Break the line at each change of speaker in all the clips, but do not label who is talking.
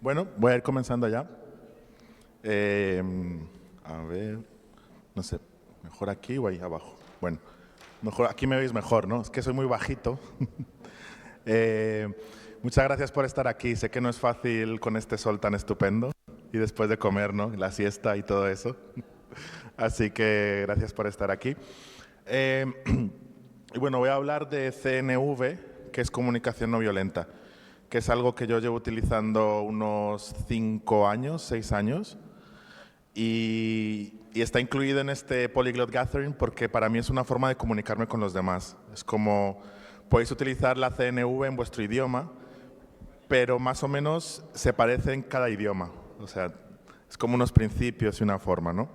Bueno, voy a ir comenzando ya. Eh, a ver, no sé, mejor aquí o ahí abajo. Bueno, mejor aquí me veis mejor, ¿no? Es que soy muy bajito. Eh, Muchas gracias por estar aquí. Sé que no es fácil con este sol tan estupendo y después de comer, ¿no? La siesta y todo eso. Así que gracias por estar aquí. Eh, y bueno, voy a hablar de CNV, que es comunicación no violenta, que es algo que yo llevo utilizando unos 5 años, 6 años, y está incluido en este Polyglot Gathering porque para mí es una forma de comunicarme con los demás. Es como, podéis utilizar la CNV en vuestro idioma, pero más o menos se parece en cada idioma. O sea, es como unos principios y una forma, ¿no?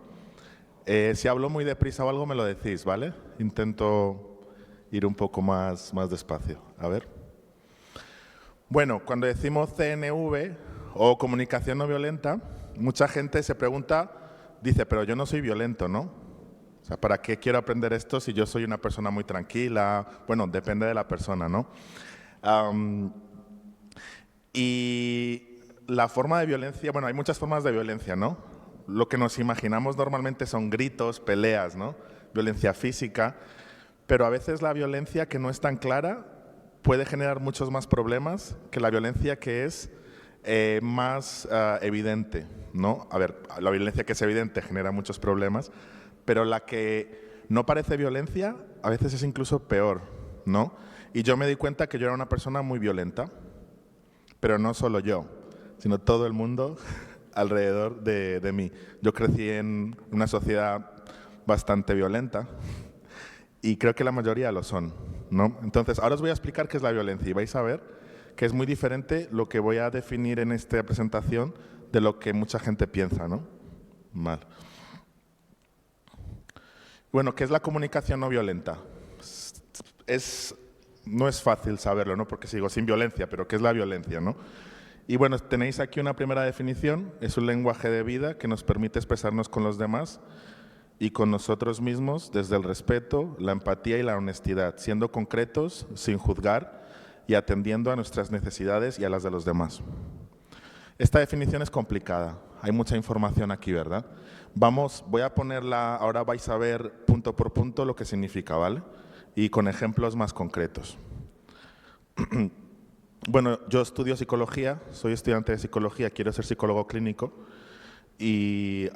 Si hablo muy deprisa o algo, me lo decís, ¿vale? Intento ir un poco más despacio. A ver. Bueno, cuando decimos CNV o comunicación no violenta, mucha gente se pregunta, dice, pero yo no soy violento, ¿no? O sea, ¿para qué quiero aprender esto si yo soy una persona muy tranquila? Bueno, depende de la persona, ¿no? Am, y la forma de violencia, bueno, hay muchas formas de violencia, ¿no? Lo que nos imaginamos normalmente son gritos, peleas, ¿no? Violencia física, pero a veces la violencia que no es tan clara puede generar muchos más problemas que la violencia que es más evidente, ¿no? A ver, la violencia que es evidente genera muchos problemas, pero la que no parece violencia a veces es incluso peor, ¿no? Y yo me di cuenta que yo era una persona muy violenta, pero no solo yo, sino todo el mundo alrededor de mí. Yo crecí en una sociedad bastante violenta y creo que la mayoría lo son, ¿no? Entonces, ahora os voy a explicar qué es la violencia y vais a ver que es muy diferente lo que voy a definir en esta presentación de lo que mucha gente piensa, ¿no? Mal. Bueno, ¿qué es la comunicación no violenta? No es fácil saberlo, ¿no? Porque sigo sin violencia, pero ¿qué es la violencia, no? Y bueno, tenéis aquí una primera definición, es un lenguaje de vida que nos permite expresarnos con los demás y con nosotros mismos desde el respeto, la empatía y la honestidad, siendo concretos, sin juzgar y atendiendo a nuestras necesidades y a las de los demás. Esta definición es complicada, hay mucha información aquí, ¿verdad? Voy a ponerla, ahora vais a ver punto por punto lo que significa, ¿vale? Y con ejemplos más concretos. Bueno, yo estudio psicología, soy estudiante de psicología, quiero ser psicólogo clínico y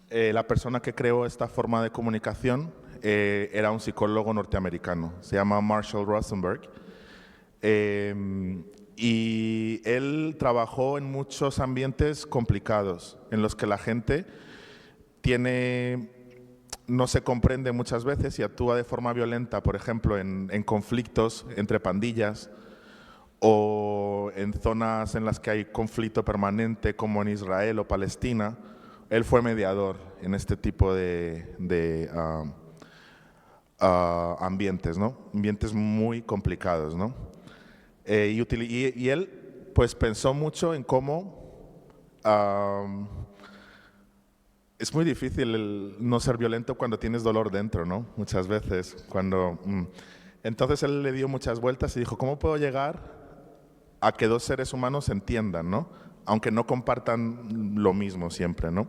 la persona que creó esta forma de comunicación era un psicólogo norteamericano, se llama Marshall Rosenberg. Y él trabajó en muchos ambientes complicados, en los que la gente no se comprende muchas veces y actúa de forma violenta, por ejemplo, en conflictos entre pandillas o en zonas en las que hay conflicto permanente, como en Israel o Palestina. Él fue mediador en este tipo de ambientes, ¿no? Ambientes muy complicados, ¿no? Y él pues pensó mucho en cómo es muy difícil no ser violento cuando tienes dolor dentro, ¿no? Muchas veces. Entonces él le dio muchas vueltas y dijo, ¿cómo puedo llegar a que dos seres humanos se entiendan, ¿no? Aunque no compartan lo mismo siempre, ¿no?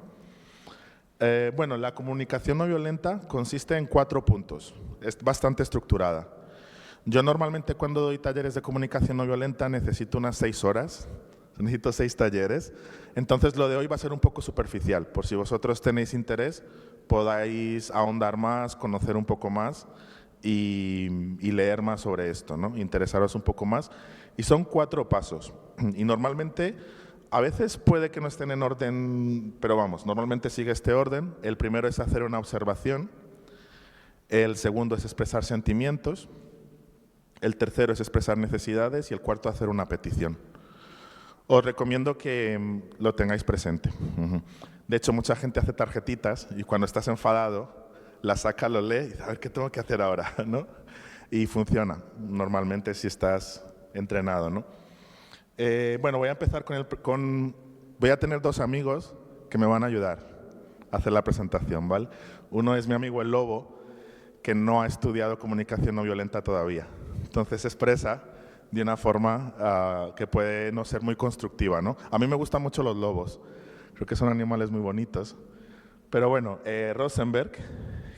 Bueno, la comunicación no violenta consiste en 4 puntos. Es bastante estructurada. Yo normalmente cuando doy talleres de comunicación no violenta necesito unas 6 horas, necesito 6 talleres, entonces lo de hoy va a ser un poco superficial, por si vosotros tenéis interés podáis ahondar más, conocer un poco más y leer más sobre esto, ¿no? Interesaros un poco más. Y son 4 pasos y normalmente a veces puede que no estén en orden, pero vamos, normalmente sigue este orden. El primero es hacer una observación, el segundo es expresar sentimientos, el tercero es expresar necesidades y el cuarto hacer una petición. Os recomiendo que lo tengáis presente. De hecho, mucha gente hace tarjetitas y cuando estás enfadado, la saca, lo lee y dice, a ver, ¿qué tengo que hacer ahora? ¿No? Y funciona, normalmente si estás entrenado, ¿no? Bueno, voy a empezar voy a tener 2 amigos que me van a ayudar a hacer la presentación, ¿vale? Uno es mi amigo el Lobo, que no ha estudiado comunicación no violenta todavía. Entonces expresa de una forma que puede no ser muy constructiva, ¿no? A mí me gustan mucho los lobos, creo que son animales muy bonitos. Pero bueno, Rosenberg,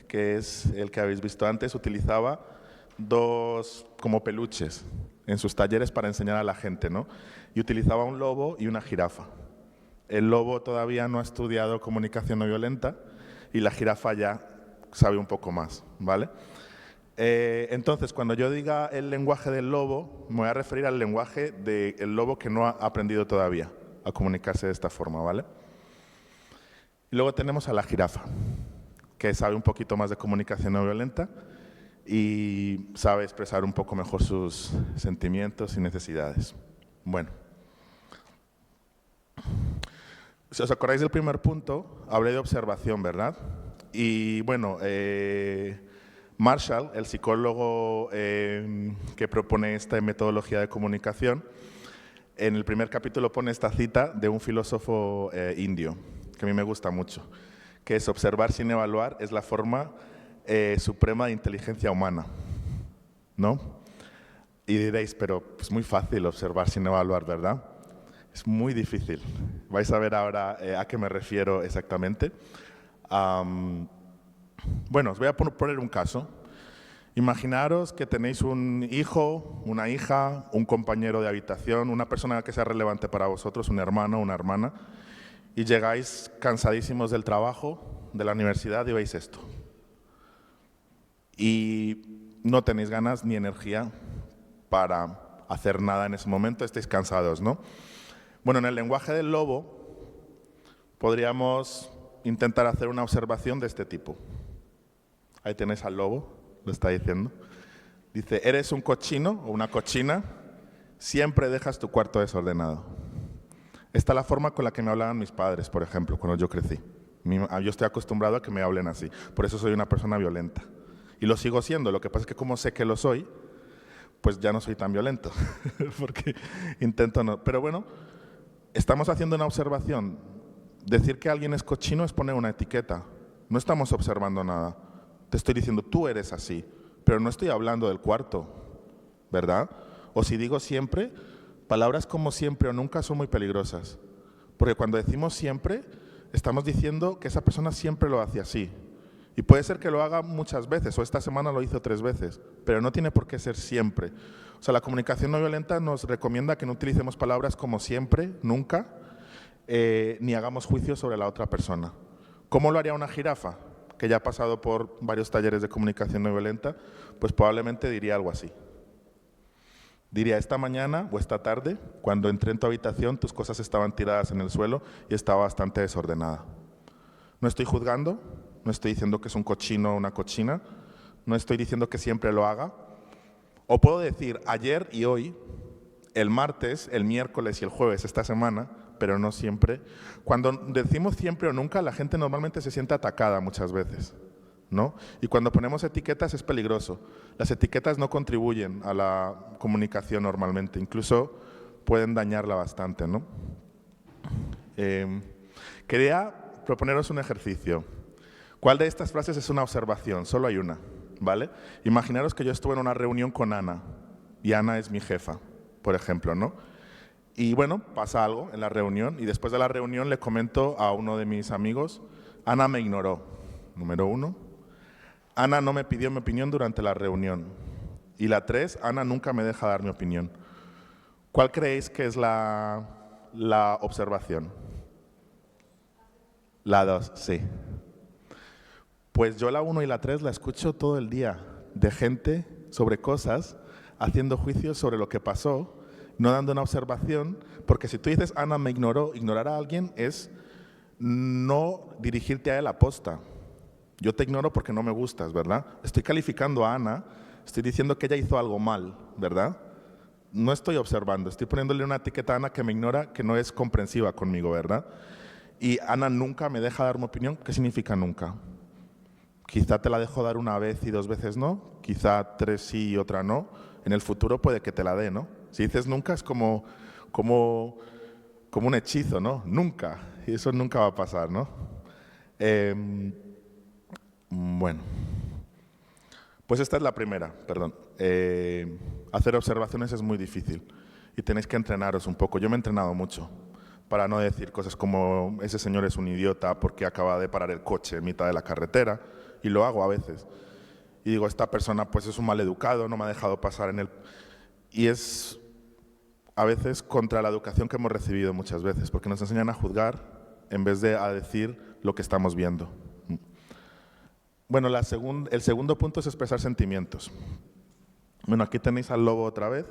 que es el que habéis visto antes, utilizaba dos como peluches en sus talleres para enseñar a la gente, ¿no? Y utilizaba un lobo y una jirafa. El lobo todavía no ha estudiado comunicación no violenta y la jirafa ya sabe un poco más, ¿vale? Entonces, cuando yo diga el lenguaje del lobo, me voy a referir al lenguaje del lobo que no ha aprendido todavía a comunicarse de esta forma, ¿vale? Y luego tenemos a la jirafa, que sabe un poquito más de comunicación no violenta y sabe expresar un poco mejor sus sentimientos y necesidades. Bueno, si os acordáis del primer punto, hablé de observación, ¿verdad? Y bueno, Marshall, el psicólogo que propone esta metodología de comunicación, en el primer capítulo pone esta cita de un filósofo indio, que a mí me gusta mucho, que es: observar sin evaluar es la forma suprema de inteligencia humana, ¿no? Y diréis, pero es muy fácil observar sin evaluar, ¿verdad? Es muy difícil. Vais a ver ahora a qué me refiero exactamente. Bueno, os voy a poner un caso. Imaginaros que tenéis un hijo, una hija, un compañero de habitación, una persona que sea relevante para vosotros, un hermano, una hermana, y llegáis cansadísimos del trabajo, de la universidad, y veis esto. Y no tenéis ganas ni energía para hacer nada en ese momento, estáis cansados, ¿no? Bueno, en el lenguaje del lobo podríamos intentar hacer una observación de este tipo. Ahí tenéis al lobo, lo está diciendo. Dice: eres un cochino o una cochina, siempre dejas tu cuarto desordenado. Esta es la forma con la que me hablaban mis padres, por ejemplo, cuando yo crecí. Yo estoy acostumbrado a que me hablen así, por eso soy una persona violenta. Y lo sigo siendo, lo que pasa es que como sé que lo soy, pues ya no soy tan violento, porque intento no. Pero bueno, estamos haciendo una observación. Decir que alguien es cochino es poner una etiqueta. No estamos observando nada. Te estoy diciendo, tú eres así, pero no estoy hablando del cuarto, ¿verdad? O si digo siempre, palabras como siempre o nunca son muy peligrosas. Porque cuando decimos siempre, estamos diciendo que esa persona siempre lo hace así. Y puede ser que lo haga muchas veces, o esta semana lo hizo 3 veces, pero no tiene por qué ser siempre. O sea, la comunicación no violenta nos recomienda que no utilicemos palabras como siempre, nunca, ni hagamos juicios sobre la otra persona. ¿Cómo lo haría una jirafa? Que ya ha pasado por varios talleres de comunicación no violenta, pues probablemente diría algo así. Diría: esta mañana o esta tarde, cuando entré en tu habitación, tus cosas estaban tiradas en el suelo y estaba bastante desordenada. No estoy juzgando, no estoy diciendo que es un cochino o una cochina, no estoy diciendo que siempre lo haga. O puedo decir ayer y hoy, el martes, el miércoles y el jueves esta semana, pero no siempre. Cuando decimos siempre o nunca, la gente normalmente se siente atacada muchas veces, ¿no? Y cuando ponemos etiquetas es peligroso. Las etiquetas no contribuyen a la comunicación normalmente, incluso pueden dañarla bastante, ¿no? Quería proponeros un ejercicio. ¿Cuál de estas frases es una observación? Solo hay una, ¿vale? Imaginaros que yo estuve en una reunión con Ana, y Ana es mi jefa, por ejemplo, ¿no? Y bueno, pasa algo en la reunión, y después de la reunión le comento a uno de mis amigos: Ana me ignoró, número 1. Ana no me pidió mi opinión durante la reunión. Y la 3, Ana nunca me deja dar mi opinión. ¿Cuál creéis que es la observación? La 2, sí. Pues yo la 1 y la 3 la escucho todo el día, de gente sobre cosas, haciendo juicios sobre lo que pasó, no dando una observación, porque si tú dices Ana me ignoró, ignorar a alguien es no dirigirte a él aposta. Yo te ignoro porque no me gustas, ¿verdad? Estoy calificando a Ana, estoy diciendo que ella hizo algo mal, ¿verdad? No estoy observando, estoy poniéndole una etiqueta a Ana que me ignora, que no es comprensiva conmigo, ¿verdad? Y Ana nunca me deja dar mi opinión. ¿Qué significa nunca? Quizá te la dejo dar una vez y 2 veces no, quizá 3 sí y otra no. En el futuro puede que te la dé, ¿no? Si dices nunca es como un hechizo, ¿no? Nunca, y eso nunca va a pasar, ¿no? Bueno, pues esta es la primera, perdón. hacer observaciones es muy difícil y tenéis que entrenaros un poco. Yo me he entrenado mucho para no decir cosas como ese señor es un idiota porque acaba de parar el coche en mitad de la carretera, y lo hago a veces. Y digo, esta persona pues es un maleducado, no me ha dejado pasar en el... Y es a veces contra la educación que hemos recibido muchas veces, porque nos enseñan a juzgar en vez de a decir lo que estamos viendo. Bueno, el segundo punto es expresar sentimientos. Bueno, aquí tenéis al lobo otra vez,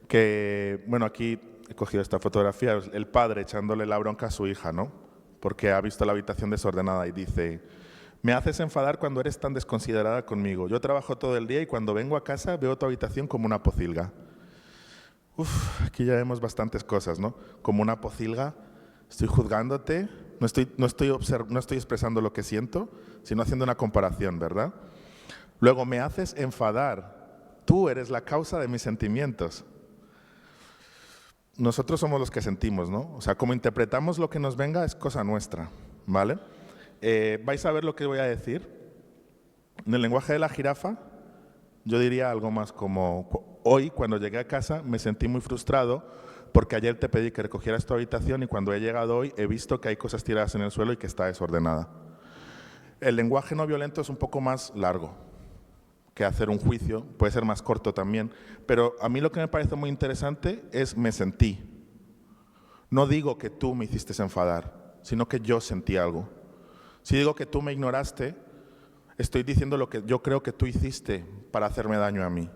que, bueno, aquí he cogido esta fotografía, el padre echándole la bronca a su hija, ¿no? Porque ha visto la habitación desordenada y dice, me haces enfadar cuando eres tan desconsiderada conmigo. Yo trabajo todo el día y cuando vengo a casa veo tu habitación como una pocilga. Aquí ya vemos bastantes cosas, ¿no? Como una pocilga, estoy juzgándote, no estoy expresando lo que siento, sino haciendo una comparación, ¿verdad? Luego, me haces enfadar, tú eres la causa de mis sentimientos. Nosotros somos los que sentimos, ¿no? O sea, como interpretamos lo que nos venga es cosa nuestra, ¿vale? Vais a ver lo que voy a decir. En el lenguaje de la jirafa, yo diría algo más como, hoy cuando llegué a casa me sentí muy frustrado porque ayer te pedí que recogieras tu habitación y cuando he llegado hoy he visto que hay cosas tiradas en el suelo y que está desordenada. El lenguaje no violento es un poco más largo que hacer un juicio, puede ser más corto también, pero a mí lo que me parece muy interesante es me sentí. No digo que tú me hiciste enfadar, sino que yo sentí algo. Si digo que tú me ignoraste, estoy diciendo lo que yo creo que tú hiciste para hacerme daño a mí.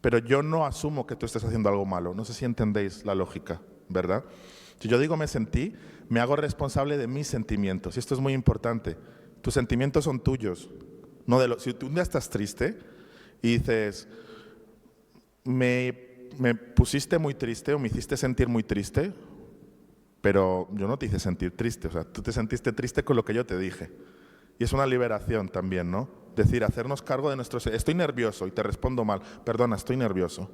Pero yo no asumo que tú estés haciendo algo malo. No sé si entendéis la lógica, ¿verdad? Si yo digo me sentí, me hago responsable de mis sentimientos. Y esto es muy importante. Tus sentimientos son tuyos. No si tú un día estás triste y dices, me pusiste muy triste o me hiciste sentir muy triste, pero yo no te hice sentir triste. O sea, tú te sentiste triste con lo que yo te dije. Y es una liberación también, ¿no? Decir, hacernos cargo de nuestros... Estoy nervioso y te respondo mal. Perdona, estoy nervioso.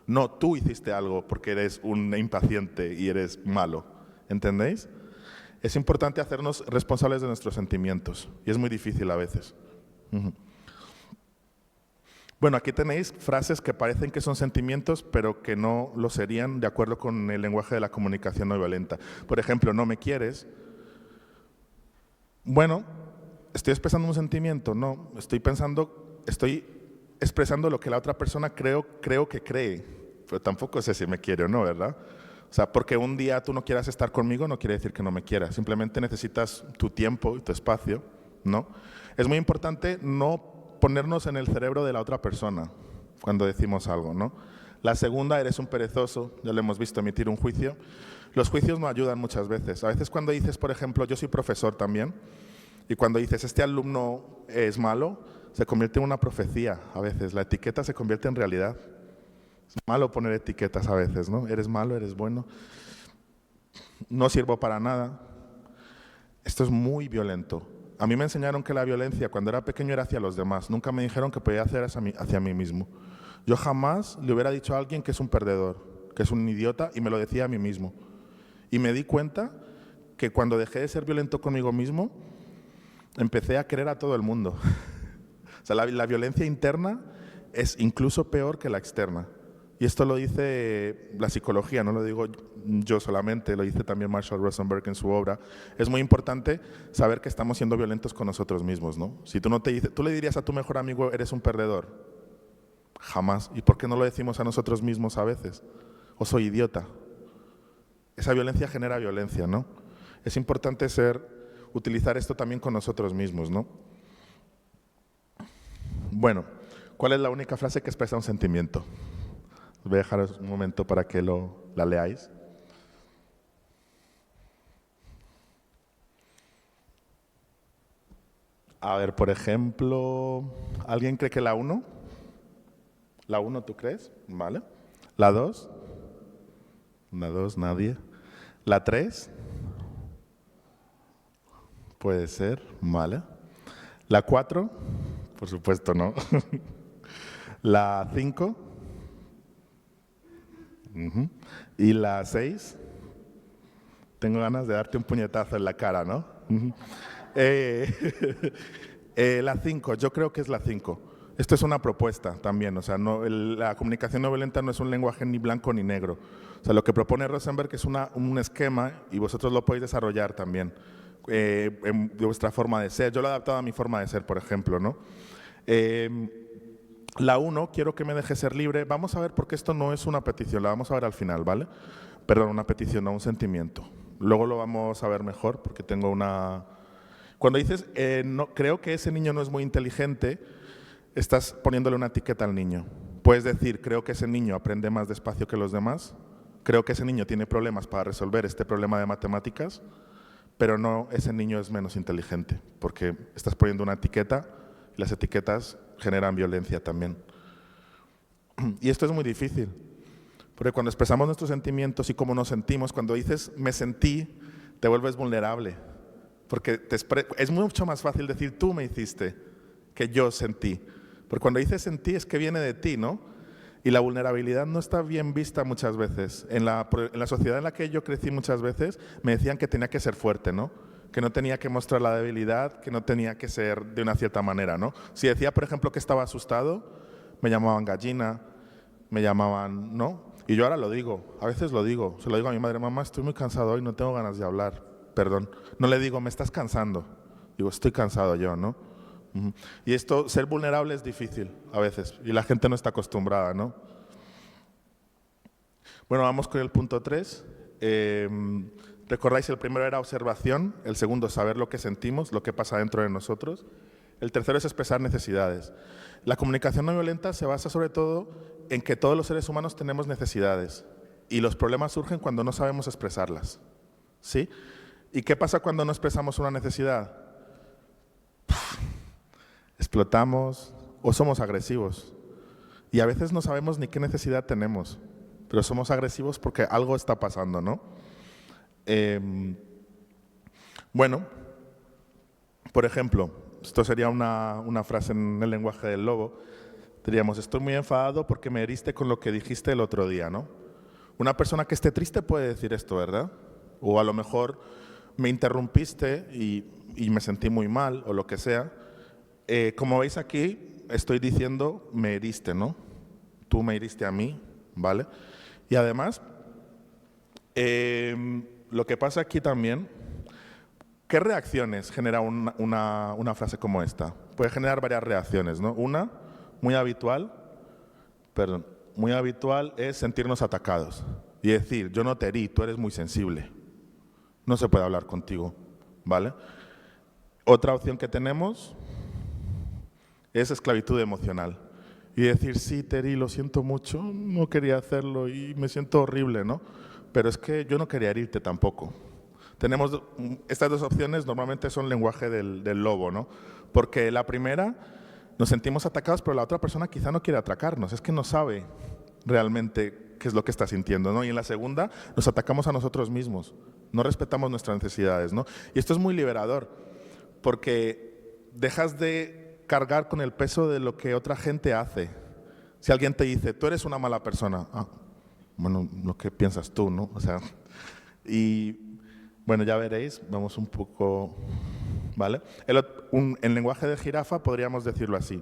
No, tú hiciste algo porque eres un impaciente y eres malo. ¿Entendéis? Es importante hacernos responsables de nuestros sentimientos. Y es muy difícil a veces. Bueno, aquí tenéis frases que parecen que son sentimientos, pero que no lo serían de acuerdo con el lenguaje de la comunicación no violenta. Por ejemplo, no me quieres. Bueno, ¿estoy expresando un sentimiento? No, estoy expresando lo que la otra persona creo que cree, pero tampoco sé si me quiere o no, ¿verdad? O sea, porque un día tú no quieras estar conmigo no quiere decir que no me quieras, simplemente necesitas tu tiempo y tu espacio, ¿no? Es muy importante no ponernos en el cerebro de la otra persona cuando decimos algo, ¿no? La segunda, eres un perezoso, ya lo hemos visto emitir un juicio. Los juicios no ayudan muchas veces. A veces cuando dices, por ejemplo, yo soy profesor también, y cuando dices, este alumno es malo, se convierte en una profecía a veces. La etiqueta se convierte en realidad. Es malo poner etiquetas a veces, ¿no? Eres malo, eres bueno. No sirvo para nada. Esto es muy violento. A mí me enseñaron que la violencia cuando era pequeño era hacia los demás. Nunca me dijeron que podía hacer hacia mí mismo. Yo jamás le hubiera dicho a alguien que es un perdedor, que es un idiota, y me lo decía a mí mismo. Y me di cuenta que cuando dejé de ser violento conmigo mismo, empecé a querer a todo el mundo. O sea, la violencia interna es incluso peor que la externa. Y esto lo dice la psicología, no lo digo yo solamente, lo dice también Marshall Rosenberg en su obra. Es muy importante saber que estamos siendo violentos con nosotros mismos, ¿no? Si tú tú le dirías a tu mejor amigo, eres un perdedor. Jamás. ¿Y por qué no lo decimos a nosotros mismos a veces? O soy idiota. Esa violencia genera violencia, ¿no? Es importante utilizar esto también con nosotros mismos, ¿no? Bueno, ¿cuál es la única frase que expresa un sentimiento? Os voy a dejar un momento para que la leáis. A ver, por ejemplo, ¿alguien cree que la 1? ¿La 1 tú crees? Vale. ¿La 2? La 2, nadie. ¿La 3? Puede ser, vale. ¿La 4? Por supuesto no. ¿La 5? ¿Y la 6? Tengo ganas de darte un puñetazo en la cara, ¿no? La 5, yo creo que es la 5. Esto es una propuesta también, o sea, la comunicación no violenta no es un lenguaje ni blanco ni negro. O sea, lo que propone Rosenberg es un esquema y vosotros lo podéis desarrollar también de vuestra forma de ser. Yo lo he adaptado a mi forma de ser, por ejemplo, ¿no? La 1, quiero que me deje ser libre. Vamos a ver, porque esto no es una petición, la vamos a ver al final, ¿vale? Perdón, una petición, no un sentimiento. Luego lo vamos a ver mejor, porque tengo una... Cuando dices, no, creo que ese niño no es muy inteligente, estás poniéndole una etiqueta al niño. Puedes decir, creo que ese niño aprende más despacio que los demás, creo que ese niño tiene problemas para resolver este problema de matemáticas, pero no, ese niño es menos inteligente, porque estás poniendo una etiqueta y las etiquetas generan violencia también. Y esto es muy difícil, porque cuando expresamos nuestros sentimientos y cómo nos sentimos, cuando dices me sentí, te vuelves vulnerable, porque es mucho más fácil decir tú me hiciste que yo sentí. Porque cuando dices sentí es que viene de ti, ¿no? Y la vulnerabilidad no está bien vista muchas veces. En la sociedad en la que yo crecí muchas veces me decían que tenía que ser fuerte, ¿no? Que no tenía que mostrar la debilidad, que no tenía que ser de una cierta manera, ¿no? Si decía, por ejemplo, que estaba asustado, me llamaban gallina, me llamaban, ¿no? Y yo ahora lo digo, a veces lo digo, se lo digo a mi madre, mamá, estoy muy cansado hoy, no tengo ganas de hablar, perdón. No le digo, me estás cansando, digo, estoy cansado yo, ¿no? Y esto, ser vulnerable es difícil a veces y la gente no está acostumbrada, ¿no? Bueno, vamos con el punto 3. Recordáis, el primero era observación, el segundo saber lo que sentimos, lo que pasa dentro de nosotros. El tercero es expresar necesidades. La comunicación no violenta se basa sobre todo en que todos los seres humanos tenemos necesidades y los problemas surgen cuando no sabemos expresarlas, ¿sí? ¿Y qué pasa cuando no expresamos una necesidad? Explotamos o somos agresivos. Y a veces no sabemos ni qué necesidad tenemos, pero somos agresivos porque algo está pasando, ¿no? Bueno, por ejemplo, esto sería una frase en el lenguaje del lobo. Diríamos, estoy muy enfadado porque me heriste con lo que dijiste el otro día, ¿no? Una persona que esté triste puede decir esto, ¿verdad? O a lo mejor me interrumpiste y me sentí muy mal, o lo que sea. Como veis aquí, estoy diciendo me heriste, ¿no? Tú me heriste a mí, ¿vale? Y además, lo que pasa aquí también, ¿qué reacciones genera una frase como esta? Puede generar varias reacciones, ¿no? Una, muy habitual es sentirnos atacados y decir, yo no te herí, tú eres muy sensible, no se puede hablar contigo, ¿vale? Otra opción que tenemos es esclavitud emocional. Y decir, sí, Teri, lo siento mucho, no quería hacerlo y me siento horrible, ¿no? Pero es que yo no quería herirte tampoco. Tenemos estas dos opciones, normalmente son lenguaje del lobo, ¿no? Porque la primera, nos sentimos atacados, pero la otra persona quizá no quiere atacarnos, es que no sabe realmente qué es lo que está sintiendo, ¿no? Y en la segunda, nos atacamos a nosotros mismos, no respetamos nuestras necesidades, ¿no? Y esto es muy liberador, porque dejas de cargar con el peso de lo que otra gente hace. Si alguien te dice, tú eres una mala persona, bueno, lo que piensas tú, ¿no? O sea, y bueno, ya veréis, vamos un poco, ¿vale? En lenguaje de jirafa podríamos decirlo así.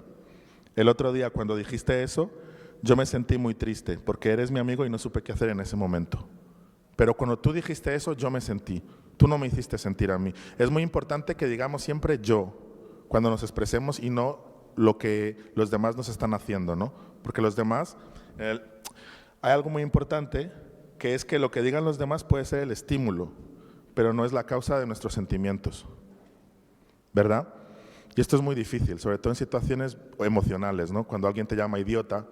El otro día cuando dijiste eso, yo me sentí muy triste, porque eres mi amigo y no supe qué hacer en ese momento. Pero cuando tú dijiste eso, yo me sentí. Tú no me hiciste sentir a mí. Es muy importante que digamos siempre yo, cuando nos expresemos y no lo que los demás nos están haciendo, ¿no? Porque los demás, hay algo muy importante, que es que lo que digan los demás puede ser el estímulo, pero no es la causa de nuestros sentimientos, ¿verdad? Y esto es muy difícil, sobre todo en situaciones emocionales, ¿no? Cuando alguien te llama idiota,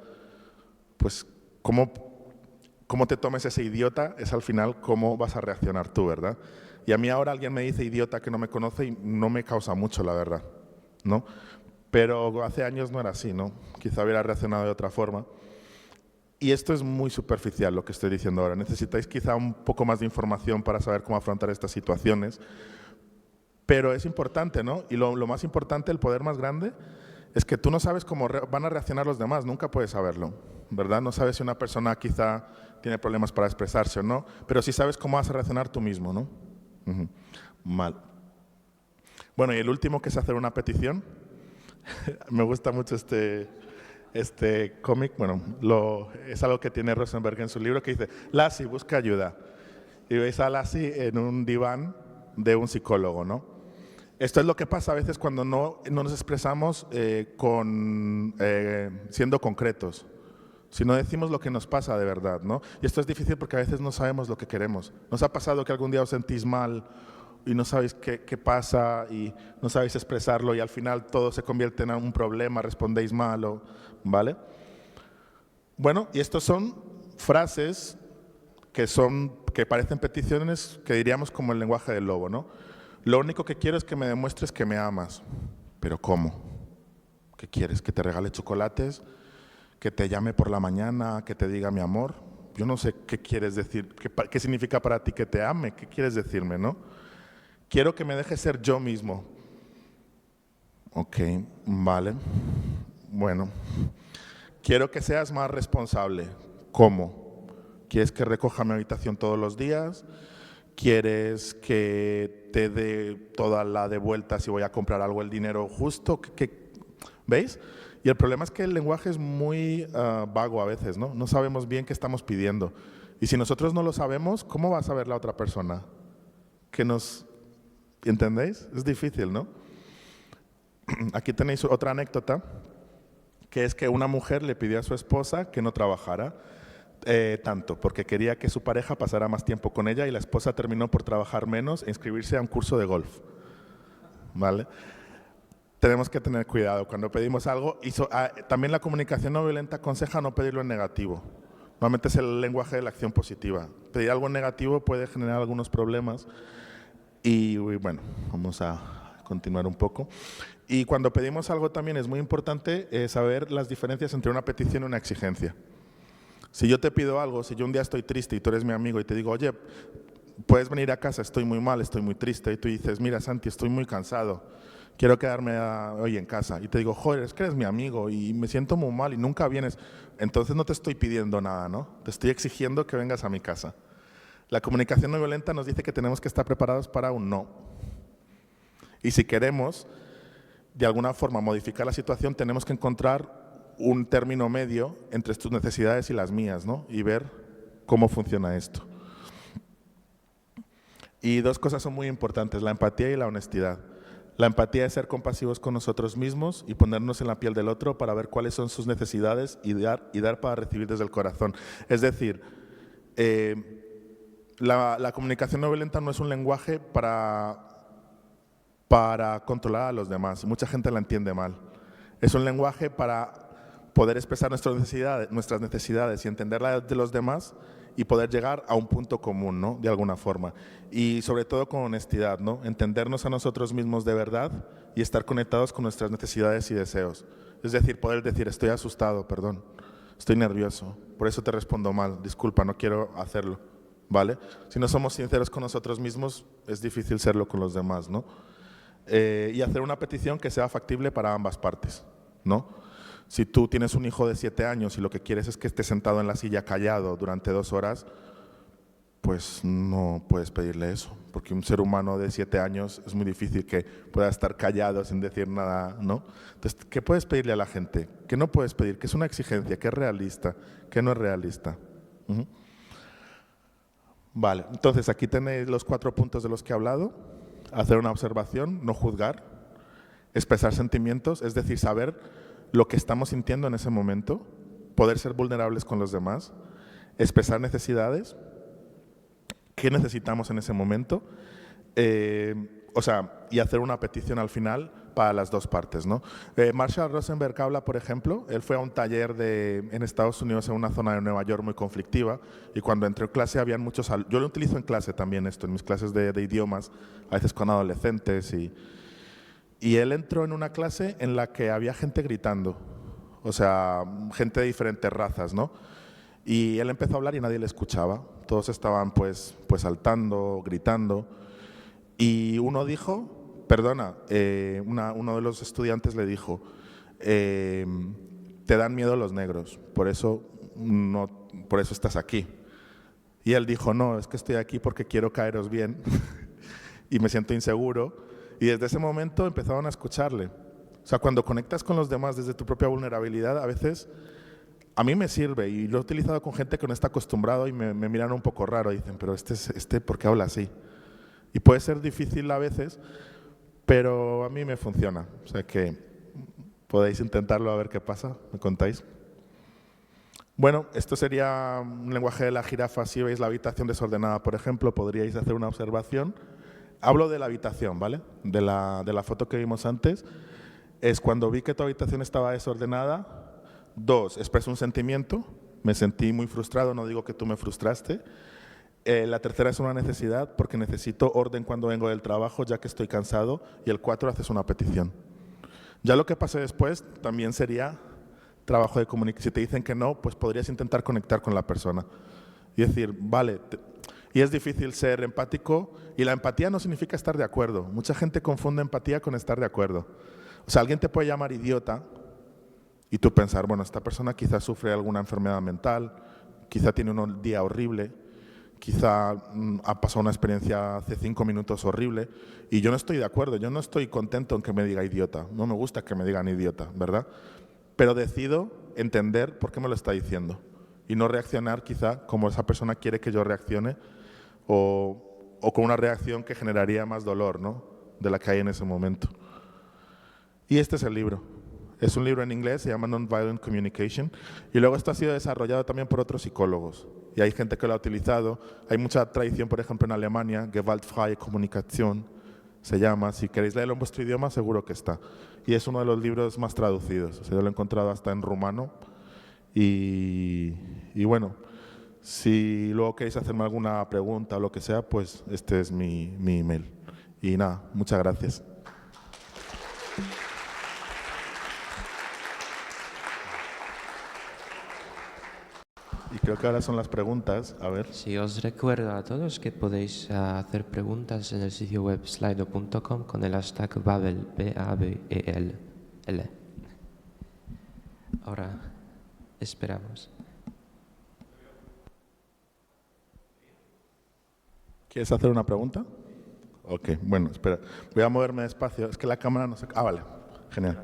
pues cómo te tomes ese idiota es al final cómo vas a reaccionar tú, ¿verdad? Y a mí ahora alguien me dice idiota que no me conoce y no me causa mucho, la verdad, ¿no? Pero hace años no era así, ¿no? Quizá hubiera reaccionado de otra forma. Y esto es muy superficial lo que estoy diciendo ahora. Necesitáis quizá un poco más de información para saber cómo afrontar estas situaciones. Pero es importante, ¿no? Y lo más importante, el poder más grande, es que tú no sabes cómo van a reaccionar los demás, nunca puedes saberlo, ¿verdad? No sabes si una persona quizá tiene problemas para expresarse o no, pero sí sabes cómo vas a reaccionar tú mismo, ¿no? Mal. Bueno, y el último, que es hacer una petición. Me gusta mucho este cómic, bueno, es algo que tiene Rosenberg en su libro que dice, Lassie, busca ayuda. Y veis a Lassie en un diván de un psicólogo, ¿no? Esto es lo que pasa a veces cuando no nos expresamos siendo concretos, si no decimos lo que nos pasa de verdad, ¿no? Y esto es difícil porque a veces no sabemos lo que queremos. ¿Nos ha pasado que algún día os sentís mal y no sabéis qué pasa y no sabéis expresarlo y al final todo se convierte en un problema, respondéis mal, ¿vale? Bueno, y estos son frases que parecen peticiones que diríamos como el lenguaje del lobo, ¿no? Lo único que quiero es que me demuestres que me amas. ¿Pero cómo? ¿Qué quieres? ¿Que te regale chocolates? ¿Que te llame por la mañana? ¿Que te diga mi amor? Yo no sé qué quieres decir, qué significa para ti que te ame, qué quieres decirme, ¿no? Quiero que me dejes ser yo mismo. Ok, vale. Bueno. Quiero que seas más responsable. ¿Cómo? ¿Quieres que recoja mi habitación todos los días? ¿Quieres que te dé toda la de vuelta si voy a comprar algo el dinero justo? ¿Veis? Y el problema es que el lenguaje es muy vago a veces, ¿no? No sabemos bien qué estamos pidiendo. Y si nosotros no lo sabemos, ¿cómo va a saber la otra persona? ¿Entendéis? Es difícil, ¿no? Aquí tenéis otra anécdota, que es que una mujer le pidió a su esposa que no trabajara tanto, porque quería que su pareja pasara más tiempo con ella y la esposa terminó por trabajar menos e inscribirse a un curso de golf. ¿Vale? Tenemos que tener cuidado cuando pedimos algo. También la comunicación no violenta aconseja no pedirlo en negativo. Normalmente es el lenguaje de la acción positiva. Pedir algo en negativo puede generar algunos problemas. Y bueno, vamos a continuar un poco. Y cuando pedimos algo también es muy importante saber las diferencias entre una petición y una exigencia. Si yo te pido algo, si yo un día estoy triste y tú eres mi amigo y te digo, oye, puedes venir a casa, estoy muy mal, estoy muy triste, y tú dices, mira Santi, estoy muy cansado, quiero quedarme hoy en casa. Y te digo, joder, es que eres mi amigo y me siento muy mal y nunca vienes. Entonces no te estoy pidiendo nada, ¿no? Te estoy exigiendo que vengas a mi casa. La comunicación no violenta nos dice que tenemos que estar preparados para un no. Y si queremos, de alguna forma, modificar la situación, tenemos que encontrar un término medio entre tus necesidades y las mías, ¿no? Y ver cómo funciona esto. Y dos cosas son muy importantes, la empatía y la honestidad. La empatía es ser compasivos con nosotros mismos y ponernos en la piel del otro para ver cuáles son sus necesidades y dar para recibir desde el corazón. Es decir, la comunicación no violenta no es un lenguaje para controlar a los demás. Mucha gente la entiende mal. Es un lenguaje para poder expresar nuestras necesidades y entender las de los demás y poder llegar a un punto común, ¿no? De alguna forma. Y sobre todo con honestidad, ¿no? Entendernos a nosotros mismos de verdad y estar conectados con nuestras necesidades y deseos. Es decir, poder decir, estoy asustado, perdón, estoy nervioso, por eso te respondo mal, disculpa, no quiero hacerlo, ¿vale? Si no somos sinceros con nosotros mismos, es difícil serlo con los demás, ¿no? Y hacer una petición que sea factible para ambas partes, ¿no? Si tú tienes un hijo de 7 años y lo que quieres es que esté sentado en la silla callado durante 2 horas, pues no puedes pedirle eso, porque un ser humano de 7 años es muy difícil que pueda estar callado sin decir nada, ¿no? Entonces, ¿qué puedes pedirle a la gente? ¿Qué no puedes pedir? ¿Qué es una exigencia? ¿Qué es realista? ¿Qué no es realista? Vale, entonces aquí tenéis los 4 puntos de los que he hablado. Hacer una observación, no juzgar, expresar sentimientos, es decir, saber lo que estamos sintiendo en ese momento, poder ser vulnerables con los demás, expresar necesidades, qué necesitamos en ese momento, y hacer una petición al final para las dos partes, ¿no? Marshall Rosenberg habla, por ejemplo, él fue a un taller en Estados Unidos en una zona de Nueva York muy conflictiva y cuando entró en clase habían muchos, yo lo utilizo en clase también esto, en mis clases de idiomas, a veces con adolescentes y él entró en una clase en la que había gente gritando, o sea, gente de diferentes razas, ¿no? Y él empezó a hablar y nadie le escuchaba, todos estaban pues saltando, gritando y uno dijo, perdona, uno de los estudiantes le dijo, te dan miedo los negros, por eso estás aquí. Y él dijo, no, es que estoy aquí porque quiero caeros bien y me siento inseguro. Y desde ese momento empezaron a escucharle. O sea, cuando conectas con los demás desde tu propia vulnerabilidad, a veces a mí me sirve y lo he utilizado con gente que no está acostumbrado y me miran un poco raro y dicen, pero ¿por qué habla así? Y puede ser difícil a veces, pero a mí me funciona. O sea que podéis intentarlo a ver qué pasa, ¿me contáis? Bueno, esto sería un lenguaje de la jirafa. Si veis la habitación desordenada, por ejemplo, podríais hacer una observación. Hablo de la habitación, ¿vale? De la foto que vimos antes. Es cuando vi que tu habitación estaba desordenada. 2, expreso un sentimiento. Me sentí muy frustrado, no digo que tú me frustraste. La tercera es una necesidad, porque necesito orden cuando vengo del trabajo, ya que estoy cansado. Y el 4, haces una petición. Ya lo que pase después también sería trabajo de comunicación. Si te dicen que no, pues podrías intentar conectar con la persona y decir, vale, y es difícil ser empático, y la empatía no significa estar de acuerdo. Mucha gente confunde empatía con estar de acuerdo. O sea, alguien te puede llamar idiota y tú pensar, bueno, esta persona quizá sufre alguna enfermedad mental, quizá tiene un día horrible, quizá ha pasado una experiencia hace 5 minutos horrible, y yo no estoy de acuerdo, yo no estoy contento en que me diga idiota, no me gusta que me digan idiota, ¿verdad? Pero decido entender por qué me lo está diciendo y no reaccionar quizá como esa persona quiere que yo reaccione, o con una reacción que generaría más dolor, ¿no?, de la que hay en ese momento. Y este es el libro. Es un libro en inglés, se llama Nonviolent Communication, y luego esto ha sido desarrollado también por otros psicólogos. Y hay gente que lo ha utilizado. Hay mucha tradición, por ejemplo, en Alemania, Gewaltfreie Kommunikation, se llama. Si queréis leerlo en vuestro idioma, seguro que está. Y es uno de los libros más traducidos. O sea, yo lo he encontrado hasta en rumano. Y bueno, si luego queréis hacerme alguna pregunta o lo que sea, pues este es mi email. Y nada, muchas gracias. Y creo que ahora son las preguntas. A ver.
Sí, os recuerdo a todos que podéis hacer preguntas en el sitio web slido.com con el hashtag Babel, B-A-B-E-L. Ahora esperamos.
¿Quieres hacer una pregunta? Ok, bueno, espera. Voy a moverme despacio. Es que la cámara no se... Ah, vale. Genial.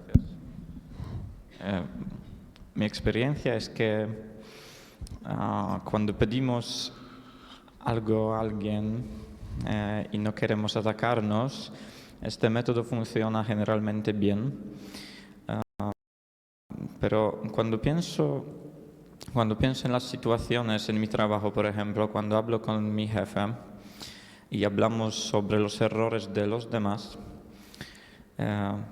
Mi experiencia es que cuando pedimos algo a alguien y no queremos atacarnos, este método funciona generalmente bien. Pero cuando pienso en las situaciones en mi trabajo, por ejemplo, cuando hablo con mi jefe y hablamos sobre los errores de los demás,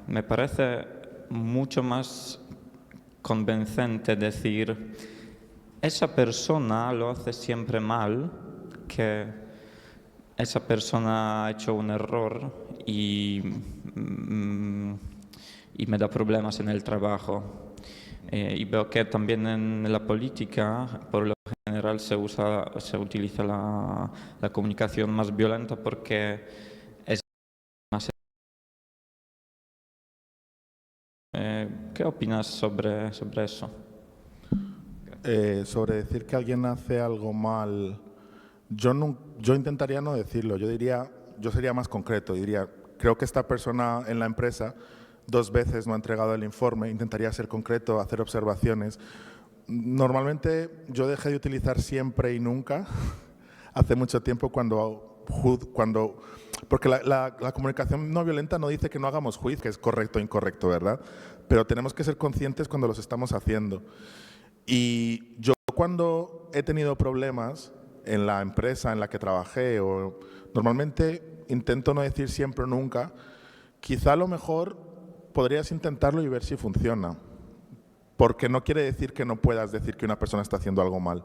me parece mucho más convincente decir, esa persona lo hace siempre mal, que esa persona ha hecho un error y me da problemas en el trabajo. Y veo que también en la política, por lo general, se utiliza la comunicación más violenta porque es más... ¿Qué opinas sobre eso?
Sobre decir que alguien hace algo mal, yo intentaría no decirlo. Yo sería más concreto. Diría, creo que esta persona en la empresa 2 veces no ha entregado el informe. Intentaría ser concreto, hacer observaciones. Normalmente yo dejé de utilizar siempre y nunca hace mucho tiempo porque la comunicación no violenta no dice que no hagamos juicio, que es correcto o incorrecto, ¿verdad? Pero tenemos que ser conscientes cuando los estamos haciendo. Y yo cuando he tenido problemas en la empresa en la que trabajé, normalmente intento no decir siempre o nunca. Quizá a lo mejor podrías intentarlo y ver si funciona, porque no quiere decir que no puedas decir que una persona está haciendo algo mal,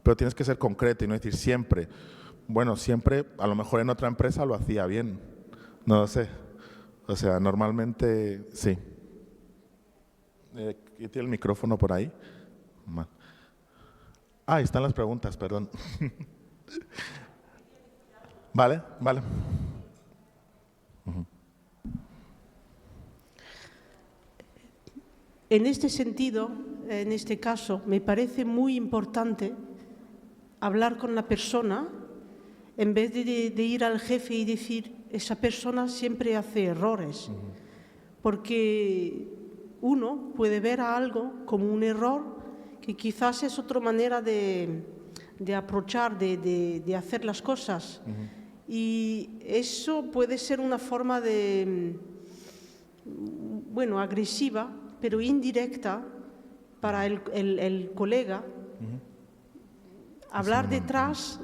pero tienes que ser concreto y no decir siempre. Bueno, siempre, a lo mejor en otra empresa lo hacía bien, no lo sé. O sea, normalmente sí. ¿Tiene el micrófono por ahí? Ahí están las preguntas, perdón. Vale.
En este sentido, en este caso, me parece muy importante hablar con la persona en vez de ir al jefe y decir, esa persona siempre hace errores. porque uno puede ver a algo como un error que quizás es otra manera de approachar, de hacer las cosas. Y eso puede ser una forma agresiva, pero indirecta para el colega. Hablar detrás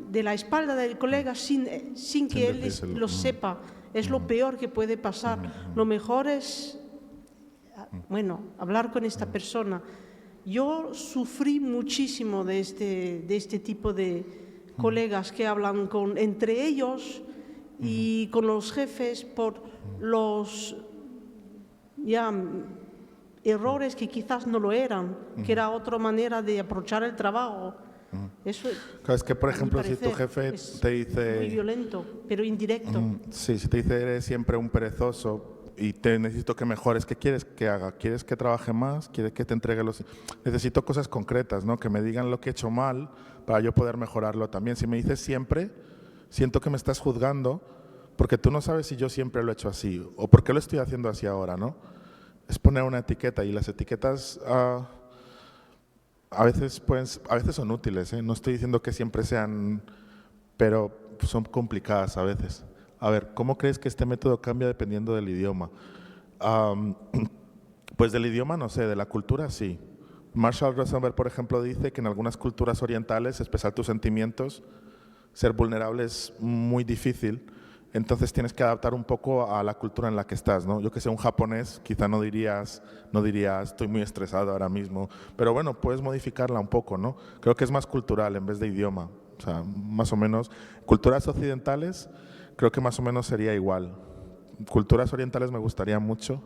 de la espalda del colega sin que él lo sepa. Es lo peor que puede pasar. Lo mejor es, hablar con esta persona. Yo sufrí muchísimo de este tipo de colegas que hablan entre ellos y con los jefes por los errores que quizás no lo eran, que era otra manera de aprovechar el trabajo. Eso,
claro, es que, por ejemplo, si tu jefe te dice...
muy violento, pero indirecto.
Sí, si te dice eres siempre un perezoso y te necesito que mejores, ¿qué quieres que haga? ¿Quieres que trabaje más? ¿Quieres que te entregue los...? Necesito cosas concretas, ¿no? Que me digan lo que he hecho mal para yo poder mejorarlo también. Si me dices siempre, siento que me estás juzgando porque tú no sabes si yo siempre lo he hecho así o por qué lo estoy haciendo así ahora, ¿no? Es poner una etiqueta y las etiquetas... a veces son útiles, ¿eh? No estoy diciendo que siempre sean, pero son complicadas a veces. A ver, ¿cómo crees que este método cambia dependiendo del idioma? Pues del idioma no sé, de la cultura sí. Marshall Rosenberg, por ejemplo, dice que en algunas culturas orientales, expresar tus sentimientos, ser vulnerable es muy difícil. Entonces tienes que adaptar un poco a la cultura en la que estás, ¿no? Yo que sé, un japonés, quizá no dirías, estoy muy estresado ahora mismo, pero bueno, puedes modificarla un poco, ¿no? Creo que es más cultural en vez de idioma, o sea, más o menos, culturas occidentales, creo que más o menos sería igual. Culturas orientales me gustaría mucho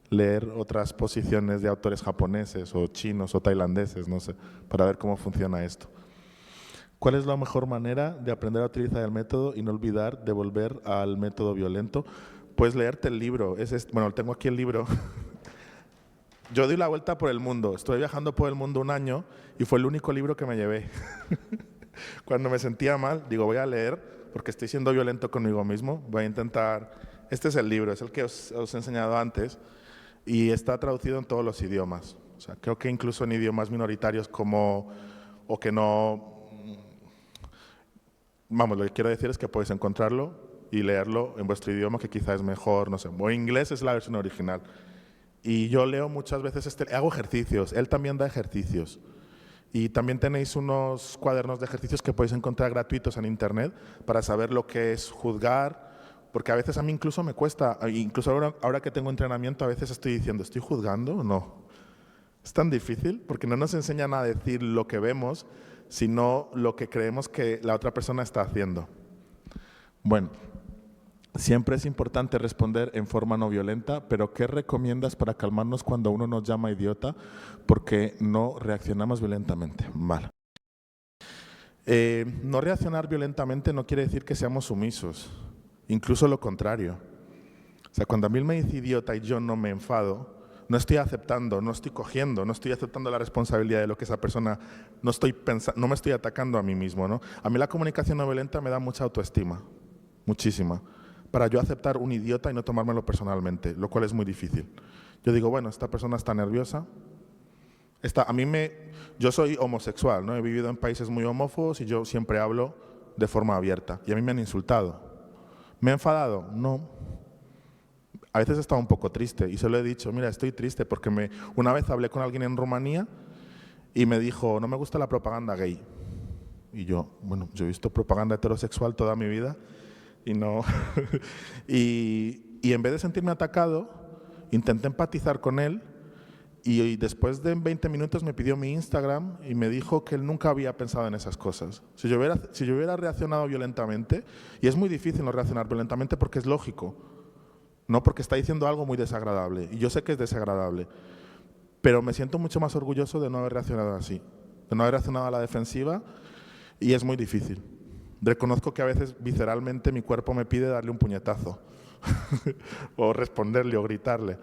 leer otras posiciones de autores japoneses o chinos o tailandeses, no sé, para ver cómo funciona esto. ¿Cuál es la mejor manera de aprender a utilizar el método y no olvidar de volver al método violento? Pues leerte el libro. Bueno, tengo aquí el libro. Yo di la vuelta por el mundo. Estuve viajando por el mundo un año y fue el único libro que me llevé. Cuando me sentía mal, digo, voy a leer porque estoy siendo violento conmigo mismo. Voy a intentar... Este es el libro, es el que os he enseñado antes y está traducido en todos los idiomas. O sea, creo que incluso en idiomas minoritarios o que no... Vamos, lo que quiero decir es que podéis encontrarlo y leerlo en vuestro idioma, que quizá es mejor, no sé, o en inglés es la versión original. Y yo leo muchas veces, hago ejercicios, él también da ejercicios. Y también tenéis unos cuadernos de ejercicios que podéis encontrar gratuitos en internet para saber lo que es juzgar, porque a veces a mí incluso me cuesta, incluso ahora que tengo entrenamiento, a veces estoy diciendo, ¿estoy juzgando o no? Es tan difícil porque no nos enseñan a decir lo que vemos, sino lo que creemos que la otra persona está haciendo. Bueno, siempre es importante responder en forma no violenta, pero ¿qué recomiendas para calmarnos cuando uno nos llama idiota porque no reaccionamos violentamente? Vale. No reaccionar violentamente no quiere decir que seamos sumisos, incluso lo contrario. O sea, cuando a mí me dice idiota y yo no me enfado, no estoy aceptando, no estoy cogiendo, no estoy aceptando la responsabilidad de lo que esa persona, no me estoy atacando a mí mismo, ¿no? A mí la comunicación no violenta me da mucha autoestima, muchísima, para yo aceptar un idiota y no tomármelo personalmente, lo cual es muy difícil. Yo digo, bueno, esta persona está nerviosa, yo soy homosexual, ¿no? He vivido en países muy homófobos y yo siempre hablo de forma abierta y a mí me han insultado. ¿Me he enfadado? No. A veces he estado un poco triste y se lo he dicho, mira, estoy triste porque una vez hablé con alguien en Rumanía y me dijo, no me gusta la propaganda gay. Y yo, bueno, yo he visto propaganda heterosexual toda mi vida y no... y en vez de sentirme atacado, intenté empatizar con él y después de 20 minutos me pidió mi Instagram y me dijo que él nunca había pensado en esas cosas. Si yo hubiera reaccionado violentamente, y es muy difícil no reaccionar violentamente porque es lógico, no porque está diciendo algo muy desagradable, y yo sé que es desagradable, pero me siento mucho más orgulloso de no haber reaccionado así, de no haber reaccionado a la defensiva, y es muy difícil. Reconozco que a veces visceralmente mi cuerpo me pide darle un puñetazo, o responderle o gritarle,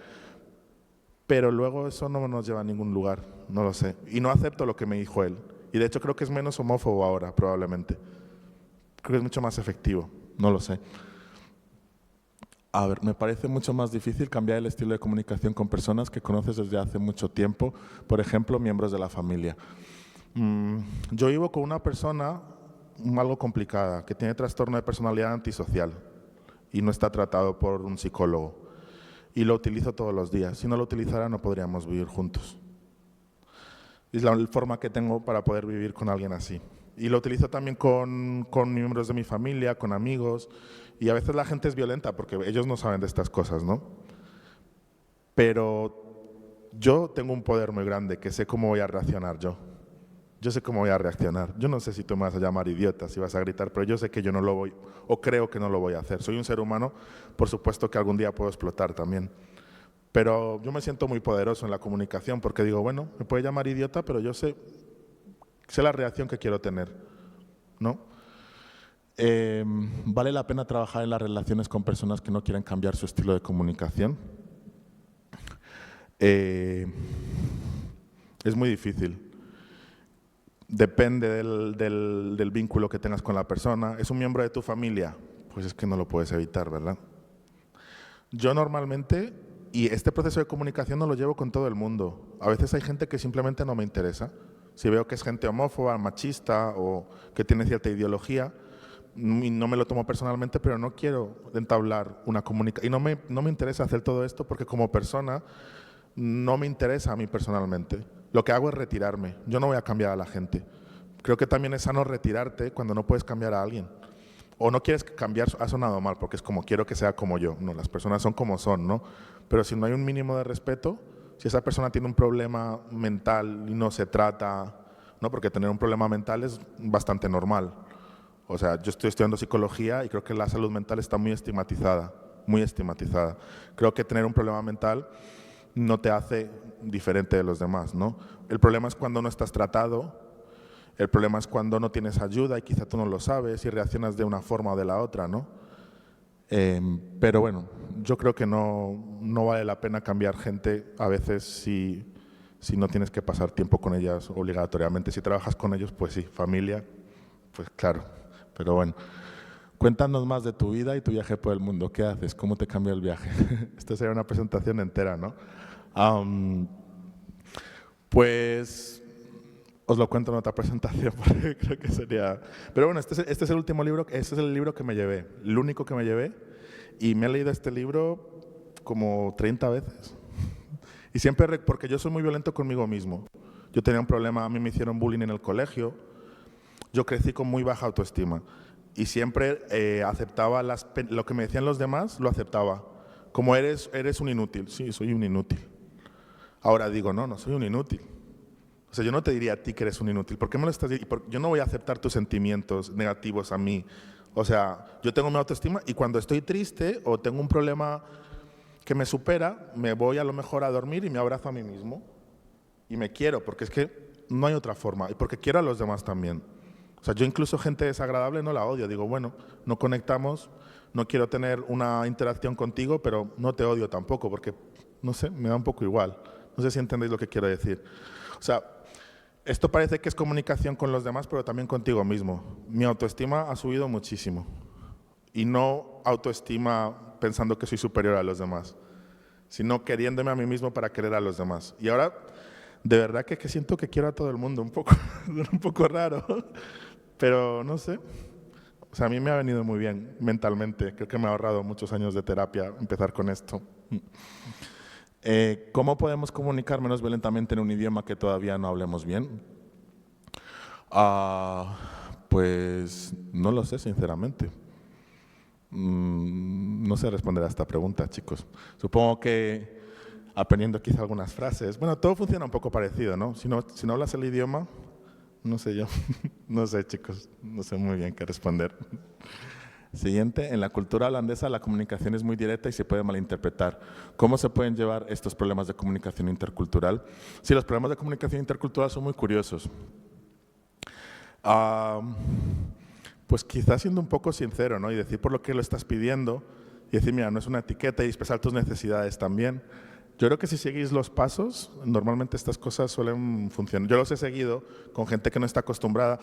pero luego eso no nos lleva a ningún lugar, no lo sé, y no acepto lo que me dijo él, y de hecho creo que es menos homófobo ahora, probablemente. Creo que es mucho más efectivo, no lo sé. A ver, me parece mucho más difícil cambiar el estilo de comunicación con personas que conoces desde hace mucho tiempo, por ejemplo, miembros de la familia. Yo vivo con una persona algo complicada, que tiene trastorno de personalidad antisocial y no está tratado por un psicólogo. Y lo utilizo todos los días. Si no lo utilizara, no podríamos vivir juntos. Es la forma que tengo para poder vivir con alguien así. Y lo utilizo también con miembros de mi familia, con amigos. Y a veces la gente es violenta porque ellos no saben de estas cosas, ¿no? Pero yo tengo un poder muy grande que sé cómo voy a reaccionar yo. Yo sé cómo voy a reaccionar. Yo no sé si tú me vas a llamar idiota, si vas a gritar, pero yo sé que yo no lo voy, o creo que no lo voy a hacer. Soy un ser humano, por supuesto que algún día puedo explotar también. Pero yo me siento muy poderoso en la comunicación porque digo, bueno, me puede llamar idiota, pero yo sé la reacción que quiero tener, ¿no? ¿Vale la pena trabajar en las relaciones con personas que no quieren cambiar su estilo de comunicación? Es muy difícil. Depende del vínculo que tengas con la persona. ¿Es un miembro de tu familia? Pues es que no lo puedes evitar, ¿verdad? Yo normalmente, y este proceso de comunicación no lo llevo con todo el mundo. A veces hay gente que simplemente no me interesa. Si veo que es gente homófoba, machista o que tiene cierta ideología, y no me lo tomo personalmente, pero no quiero entablar una comunicación. Y no me interesa hacer todo esto porque como persona no me interesa a mí personalmente. Lo que hago es retirarme. Yo no voy a cambiar a la gente. Creo que también es sano retirarte cuando no puedes cambiar a alguien. O no quieres cambiar, ha sonado mal, porque es como quiero que sea como yo. No, las personas son como son, ¿no? Pero si no hay un mínimo de respeto, si esa persona tiene un problema mental y no se trata, ¿no? Porque tener un problema mental es bastante normal. O sea, yo estoy estudiando psicología y creo que la salud mental está muy estigmatizada, muy estigmatizada. Creo que tener un problema mental no te hace diferente de los demás, ¿no? El problema es cuando no estás tratado, el problema es cuando no tienes ayuda y quizá tú no lo sabes y reaccionas de una forma o de la otra, ¿no? Pero bueno, yo creo que no vale la pena cambiar gente a veces si no tienes que pasar tiempo con ellas obligatoriamente. Si trabajas con ellos, pues sí, familia, pues claro. Pero bueno, cuéntanos más de tu vida y tu viaje por el mundo. ¿Qué haces? ¿Cómo te cambia el viaje? Esto sería una presentación entera, ¿no? Pues os lo cuento en otra presentación porque creo que sería... Pero bueno, este es el último libro, este es el libro que me llevé, el único que me llevé, y me he leído este libro como 30 veces. Y siempre, porque yo soy muy violento conmigo mismo. Yo tenía un problema, a mí me hicieron bullying en el colegio, yo crecí con muy baja autoestima y siempre aceptaba lo que me decían los demás, lo aceptaba. Como eres un inútil, sí, soy un inútil. Ahora digo, no soy un inútil. O sea, yo no te diría a ti que eres un inútil. ¿Por qué me lo estás diciendo? Yo no voy a aceptar tus sentimientos negativos a mí. O sea, yo tengo mi autoestima y cuando estoy triste o tengo un problema que me supera, me voy a lo mejor a dormir y me abrazo a mí mismo. Y me quiero, porque es que no hay otra forma. Y porque quiero a los demás también. O sea, yo incluso gente desagradable no la odio. Digo, bueno, no conectamos, no quiero tener una interacción contigo, pero no te odio tampoco, porque, no sé, me da un poco igual. No sé si entendéis lo que quiero decir. O sea, esto parece que es comunicación con los demás, pero también contigo mismo. Mi autoestima ha subido muchísimo. Y no autoestima pensando que soy superior a los demás, sino queriéndome a mí mismo para querer a los demás. Y ahora, de verdad que siento que quiero a todo el mundo, un poco raro, pero no sé. O sea, a mí me ha venido muy bien mentalmente. Creo que me ha ahorrado muchos años de terapia empezar con esto. ¿Cómo podemos comunicar menos violentamente en un idioma que todavía no hablemos bien? Pues no lo sé, sinceramente. No sé responder a esta pregunta, chicos. Supongo que aprendiendo quizá algunas frases. Bueno, todo funciona un poco parecido, ¿no? Si no hablas el idioma, no sé yo. No sé, chicos. No sé muy bien qué responder. Siguiente, en la cultura holandesa la comunicación es muy directa y se puede malinterpretar. ¿Cómo se pueden llevar estos problemas de comunicación intercultural? Sí, los problemas de comunicación intercultural son muy curiosos. Pues quizás siendo un poco sincero, ¿no? Y decir por lo que lo estás pidiendo y decir, mira, no es una etiqueta y expresar tus necesidades también. Yo creo que si seguís los pasos, normalmente estas cosas suelen funcionar. Yo los he seguido con gente que no está acostumbrada.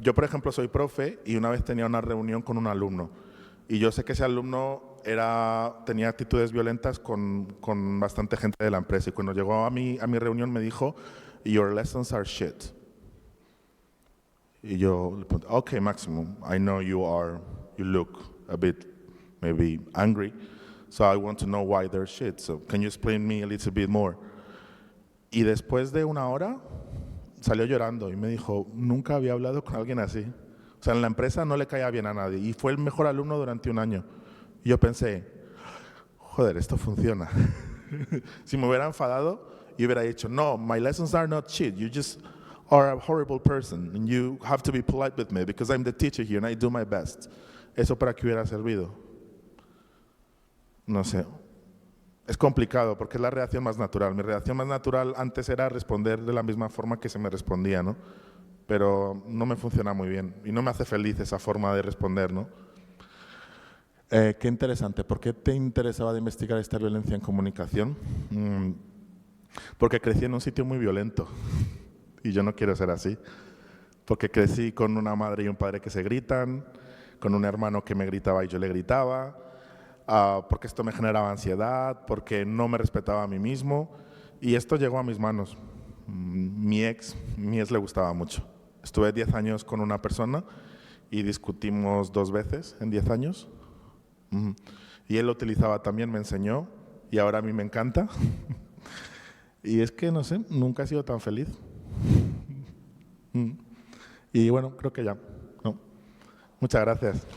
Yo, por ejemplo, soy profe y una vez tenía una reunión con un alumno Y yo sé que ese alumno tenía actitudes violentas con bastante gente de la empresa. Y cuando llegó a mi reunión me dijo, "Your lessons are shit". Y yo le pregunté, "Okay, Maximo, I know you look a bit maybe angry, so I want to know why they're shit. So can you explain me a little bit more?" Y después de una hora salió llorando y me dijo, "Nunca había hablado con alguien así". O sea, en la empresa no le caía bien a nadie y fue el mejor alumno durante un año. Y yo pensé, joder, esto funciona. Si me hubiera enfadado y hubiera dicho, "No, my lessons are not shit, you just are a horrible person and you have to be polite with me because I'm the teacher here and I do my best". ¿Eso para qué hubiera servido? No sé. Es complicado porque es la reacción más natural. Mi reacción más natural antes era responder de la misma forma que se me respondía, ¿no? Pero no me funciona muy bien y no me hace feliz esa forma de responder, ¿no? Qué interesante. ¿Por qué te interesaba de investigar esta violencia en comunicación? Porque crecí en un sitio muy violento y yo no quiero ser así. Porque crecí con una madre y un padre que se gritan, con un hermano que me gritaba y yo le gritaba, porque esto me generaba ansiedad, porque no me respetaba a mí mismo y esto llegó a mis manos. Mi ex le gustaba mucho. Estuve 10 años con una persona y discutimos 2 veces en 10 años. Y él lo utilizaba también, me enseñó y ahora a mí me encanta. Y es que, no sé, nunca he sido tan feliz. Y bueno, creo que ya, ¿no? Muchas gracias.